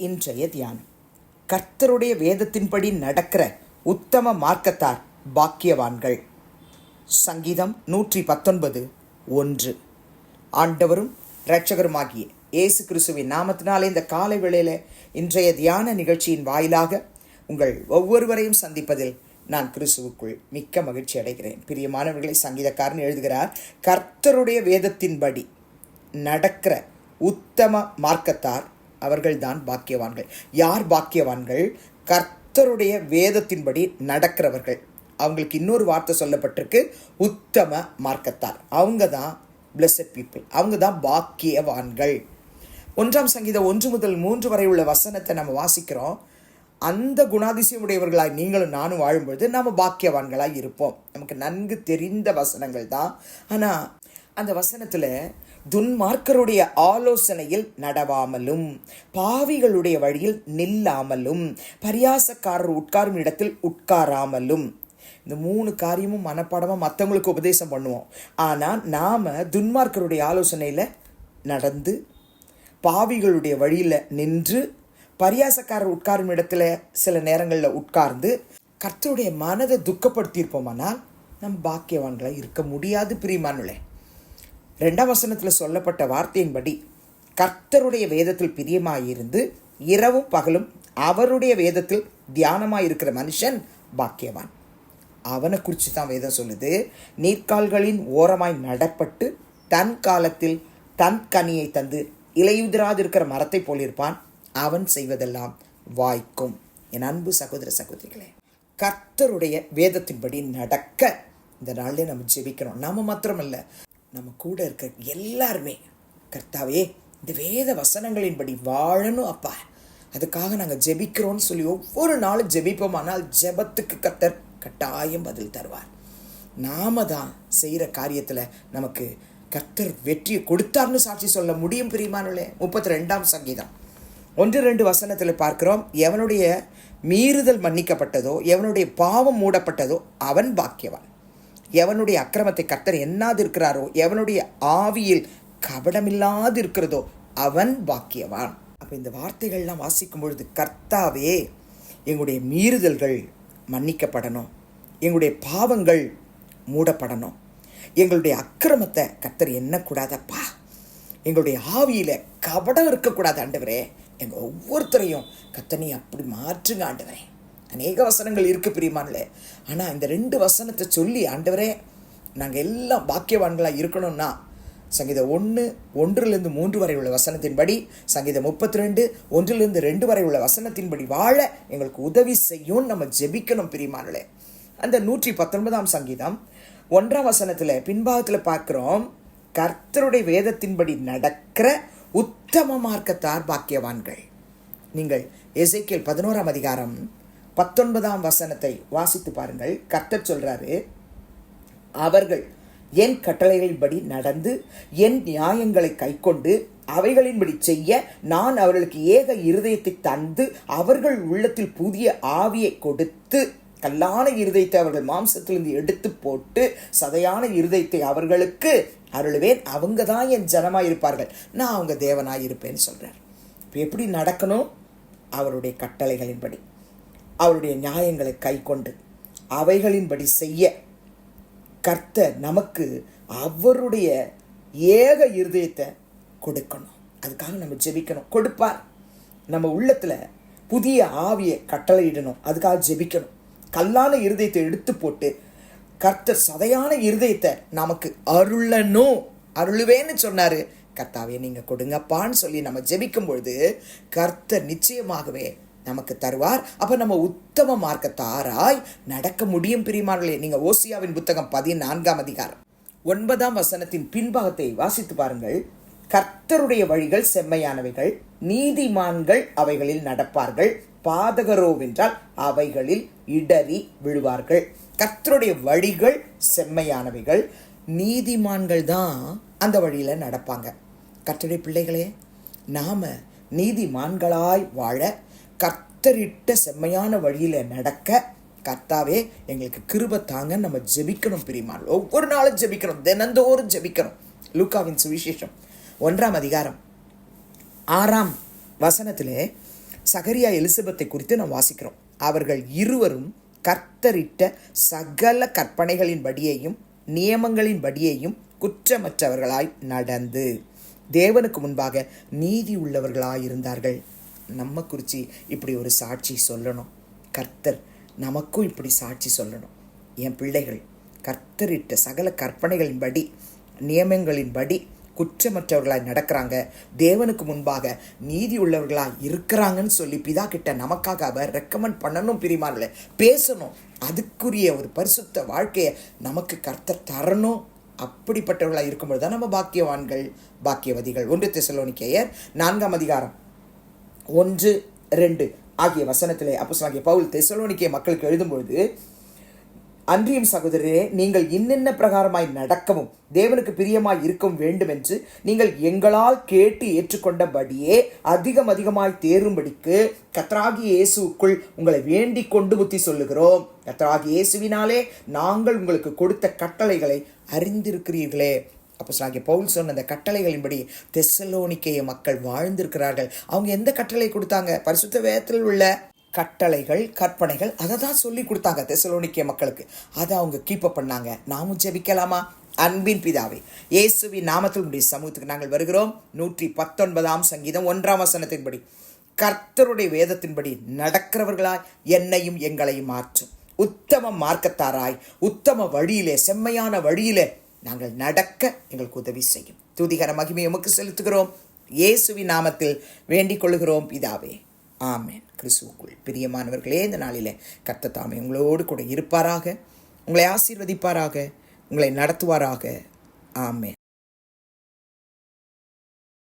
இன்றைய தியானம். கர்த்தருடைய வேதத்தின்படி நடக்கிற உத்தம மார்க்கத்தார் பாக்கியவான்கள். சங்கீதம் 119:1. ஆண்டவரும் இரட்சகருமாகிய இயேசு கிறிஸ்துவின் நாமத்தினாலே இந்த காலை வேளையில இன்றைய தியான நிகழ்ச்சியின் வாயிலாக உங்கள் ஒவ்வொருவரையும் சந்திப்பதில் நான் கிறிஸ்துவுக்குள் மிக்க மகிழ்ச்சி அடைகிறேன். பிரியமானவர்களை, சங்கீதக்காரன் எழுதுகிறார், கர்த்தருடைய வேதத்தின்படி நடக்கிற உத்தம மார்க்கத்தார் அவர்கள்தான் பாக்கியவான்கள். யார் பாக்கியவான்கள்? கர்த்தருடைய வேதத்தின்படி நடக்கிறவர்கள். அவங்களுக்கு இன்னொரு வார்த்தை சொல்லப்பட்டிருக்கு, உத்தம மார்க்கத்தார். அவங்க தான் blessed people, அவங்க தான் பாக்கியவான்கள். 1 சங்கீதம் 1 முதல் 3 வரை உள்ள வசனத்தை நம்ம வாசிக்கிறோம். அந்த குணாதிசயம் உடையவர்களாய் நீங்களும் நானும் வாழும்பொழுது நாம் பாக்கியவான்களாய் இருப்போம். நமக்கு நன்கு தெரிந்த வசனங்கள் தான். ஆனால் அந்த வசனத்தில் துன்மார்க்கருடைய ஆலோசனையில் நடவாமலும், பாவிகளுடைய வழியில் நில்லாமலும், பரியாசக்காரர் உட்காரும் இடத்தில் உட்காராமலும். இந்த 3 காரியமும் மனப்பாடமாக மற்றவங்களுக்கு உபதேசம் பண்ணுவோம். ஆனால் நாம் துன்மார்க்கருடைய ஆலோசனையில் நடந்து, பாவிகளுடைய வழியில் நின்று, பரியாசக்காரர் உட்காரும் இடத்துல சில நேரங்களில் உட்கார்ந்து கர்த்தருடைய மனதை துக்கப்படுத்தியிருப்போமானால் நம்ம பாக்கியவான்களாக இருக்க முடியாது. பிரியமானுளே, 2ஆம் வசனத்தில் சொல்லப்பட்ட வார்த்தையின்படி கர்த்தருடைய வேதத்தில் பிரியமாயிருந்து இரவும் பகலும் அவருடைய வேதத்தில் தியானமாயிருக்கிற மனுஷன் பாக்கியவான். அவனை குறித்து தான் வேதம் சொல்லுது, நீர்க்கால்களின் ஓரமாய் நடப்பட்டு தன் காலத்தில் தன் கனியை தந்து இலையுதிராதிருக்கிற மரத்தை போலிருப்பான், அவன் செய்வதெல்லாம் வாய்க்கும். என் அன்பு சகோதர சகோதரிகளே, கர்த்தருடைய வேதத்தின்படி நடக்க இந்த நாளில் நம்ம ஜெபிக்கிறோம். நாம மாத்திரமல்ல, நம்ம கூட இருக்க எல்லாருமே, கர்த்தாவே இந்த வேத வசனங்களின்படி வாழணும் அப்பா, அதுக்காக நாங்கள் ஜெபிக்கிறோன்னு சொல்லி ஒவ்வொரு நாளும் ஜெபிப்போமானால் ஜெபத்துக்கு கர்த்தர் கட்டாயம் பதில் தருவார். நாம தான் செய்கிற காரியத்தில் நமக்கு கர்த்தர் வெற்றியை கொடுத்தார்னு சாட்சி சொல்ல முடியும். பிரியமானவர்களே, 32ஆம் சங்கீதம் 1-2 வசனத்தில் பார்க்கிறோம், எவனுடைய மீறுதல் மன்னிக்கப்பட்டதோ, எவனுடைய பாவம் மூடப்பட்டதோ அவன் பாக்கியவான். எவனுடைய அக்கிரமத்தை கர்த்தர் எண்ணாது இருக்கிறாரோ, எவனுடைய ஆவியில் கபடமில்லாது இருக்கிறதோ அவன் பாக்கியவான். அப்போ இந்த வார்த்தைகள்லாம் வாசிக்கும் பொழுது, கர்த்தாவே எங்களுடைய மீறுதல்கள் மன்னிக்கப்படணும், எங்களுடைய பாவங்கள் மூடப்படணும், எங்களுடைய அக்கிரமத்தை கர்த்தர் எண்ணக்கூடாதப்பா, எங்களுடைய ஆவியில் கபடம் இருக்கக்கூடாது ஆண்டவரே, எங்கள் ஒவ்வொருத்தரையும் கர்த்தனை அப்படி மாற்றுங்க ஆண்டவரே. அநேக வசனங்கள் இருக்குது பிரியமானே, ஆனால் இந்த 2 வசனத்தை சொல்லி ஆண்டவரே நாங்கள் எல்லாம் பாக்கியவான்களாக இருக்கணும்னா, சங்கீதம் 1:1-3 வரை உள்ள வசனத்தின்படி, சங்கீதம் 32 1-2 வரை உள்ள வசனத்தின்படி வாழ எங்களுக்கு உதவி செய்யும். நம்ம ஜெபிக்கணும் பிரியமானே. அந்த 119ஆம் சங்கீதம் 1ஆம் வசனத்தில் பின்பாகத்தில் பார்க்குறோம், கர்த்தருடைய வேதத்தின்படி நடக்கிற உத்தம மார்க்கத்தார் பாக்கியவான்கள். நீங்கள் எசேக்கியேல் 11ஆம் அதிகாரம் 19ஆம் வசனத்தை வாசித்து பாருங்கள். கர்த்தர் சொல்றாரு, அவர்கள் என் கட்டளைகளின்படி நடந்து என் நியாயங்களை கைக்கொண்டு அவைகளின்படி செய்ய நான் அவர்களுக்கு ஏக இருதயத்தை தந்து அவர்கள் உள்ளத்தில் புதிய ஆவியை கொடுத்து, கல்லான இருதயத்தை அவர்கள் மாம்சத்திலிருந்து எடுத்து போட்டு சதையான இருதயத்தை அவர்களுக்கு அருளுவேன், அவங்க தான் என் ஜனமாக இருப்பார்கள், நான் அவங்க தேவனாக இருப்பேன்னு சொல்கிறார். இப்போ எப்படி நடக்கணும்? அவருடைய கட்டளைகளின்படி, அவருடைய நியாயங்களை கை கொண்டு அவைகளின்படி செய்ய கர்த்தர் நமக்கு அவருடைய ஏக இருதயத்தை கொடுக்கணும். அதுக்காக நம்ம ஜெபிக்கணும். கொடுப்பார். நம்ம உள்ளத்தில் புதிய ஆவியை கட்டளையிடணும், அதுக்காக ஜெபிக்கணும். கல்லான இருதயத்தை எடுத்து போட்டு கர்த்தர் சதையான இருதயத்தை நமக்கு அருளணும். அருளுவேன்னு சொன்னார். கர்த்தாவே நீங்கள் கொடுங்கப்பான்னு சொல்லி நம்ம ஜெபிக்கும் பொழுது கர்த்தர் நிச்சயமாகவே நமக்கு தருவார். அப்போ நம்ம உத்தம மார்க்கத்தாராய் நடக்க முடியும். பிரியமானவர்களே, நீங்கள் ஓசியாவின் புத்தகம் 14ஆம் அதிகாரம் 9ஆம் வசனத்தின் பின்பாகத்தை வாசித்து பாருங்கள். கர்த்தருடைய வழிகள் செம்மையானவைகள், நீதிமான்கள் அவைகளில் நடப்பார்கள், பாதகரோவென்றால் அவைகளில் இடறி விழுவார்கள். கர்த்தருடைய வழிகள் செம்மையானவைகள், நீதிமான்கள் தான் அந்த வழியில் நடப்பாங்க. கர்த்தருடைய பிள்ளைகளே, நாம் நீதிமான்களாய் வாழ, கர்த்தரிட்ட செம்மையான வழியில் நடக்க கர்த்தாவே எங்களுக்கு கிருபை தாங்க நம்ம ஜெபிக்கணும். பிரியமானவர்களே, ஒவ்வொரு நாளும் ஜெபிக்கணும், தினந்தோறும் ஜெபிக்கணும். லூக்காவின் சுவிசேஷம் 1ஆம் அதிகாரம் 6ஆம் வசனத்திலே சகரியா எலிசபெத்தை குறித்து நாம் வாசிக்கிறோம். அவர்கள் இருவரும் கர்த்தரிட்ட சகல கற்பனைகளின்படியையும் நியமங்களின்படியையும் குற்றமற்றவர்களாய் நடந்து தேவனுக்கு முன்பாக நீதி உள்ளவர்களாய் இருந்தார்கள். நம்ம குறித்து இப்படி ஒரு சாட்சி சொல்லணும். கர்த்தர் நமக்கும் இப்படி சாட்சி சொல்லணும். என் பிள்ளைகள் கர்த்தரிட்ட சகல கற்பனைகளின்படி நியமங்களின்படி குற்றமற்றவர்களாய் நடக்கிறாங்க, தேவனுக்கு முன்பாக நீதி உள்ளவர்களாக இருக்கிறாங்கன்னு சொல்லி பிதா கிட்ட நமக்காக அவர் ரெக்கமெண்ட் பண்ணணும், பிரிமானல பேசணும். அதுக்குரிய ஒரு பரிசுத்த வாழ்க்கையை நமக்கு கர்த்தர் தரணும். அப்படிப்பட்டவர்களாக இருக்கும்பொழுது தான் நம்ம பாக்கியவான்கள், பாக்கியவதிகள். 1 தெசலோனிக்கேயர் 4ஆம் அதிகாரம் 1-2 ஆகிய வசனத்திலே அப்போஸ்தலனாகிய பவுல் தெசலோனிக்கே மக்களுக்கு எழுதும்பொழுது, அன்றியும் சகோதரரே, நீங்கள் இன்னென்ன பிரகாரமாய் நடக்கவும் தேவனுக்கு பிரியமாய் இருக்கவும் வேண்டும் என்று நீங்கள் எங்களால் கேட்டு ஏற்றுக்கொண்டபடியே அதிகமாய் தேரும்படிக்கு கர்த்தராகிய இயேசுவுக்குள் உங்களை வேண்டிக் கொண்டு புத்தி சொல்லுகிறோம். கர்த்தராகிய இயேசுவினாலே நாங்கள் உங்களுக்கு கொடுத்த கட்டளைகளை அறிந்திருக்கிறீர்களே. அப்போஸ்தலனாகிய பவுல் சொன்ன அந்த கட்டளைகளின்படி தெசலோனிக்கேய மக்கள் வாழ்ந்திருக்கிறார்கள். அவங்க எந்த கட்டளை கொடுத்தாங்க? பரிசுத்த வேதத்தில் உள்ள கட்டளைகள், கற்பனைகள், அதை தான் சொல்லி கொடுத்தாங்க தெசலோனிக்கே மக்களுக்கு. அதை அவங்க கீப்பப் பண்ணாங்க. நாமும் ஜெபிக்கலாமா? அன்பின் பிதாவே, இயேசுவின் நாமத்தில் உடைய சமூகத்துக்கு நாங்கள் வருகிறோம். 119ஆம் சங்கீதம் 1ஆம் வசனத்தின்படி கர்த்தருடைய வேதத்தின்படி நடக்கிறவர்களாய் என்னையும் எங்களையும் மாற்றும். உத்தம மார்க்கத்தாராய் உத்தம வழியிலே, செம்மையான வழியிலே நாங்கள் நடக்க எங்களுக்கு உதவி செய்யும். துதிகர மகிமை உமக்கு செலுத்துகிறோம். இயேசுவின் நாமத்தில் வேண்டிக் கொள்கிறோம் பிதாவே, ஆமென். கிறிஸ்துவுக்குள் பிரியமானவர்களே, இந்த நாளிலே கர்த்தர் தாமே உங்களோடு கூட இருப்பாராக, உங்களை ஆசீர்வதிப்பாராக, உங்களை நடத்துவாராக. ஆமென்.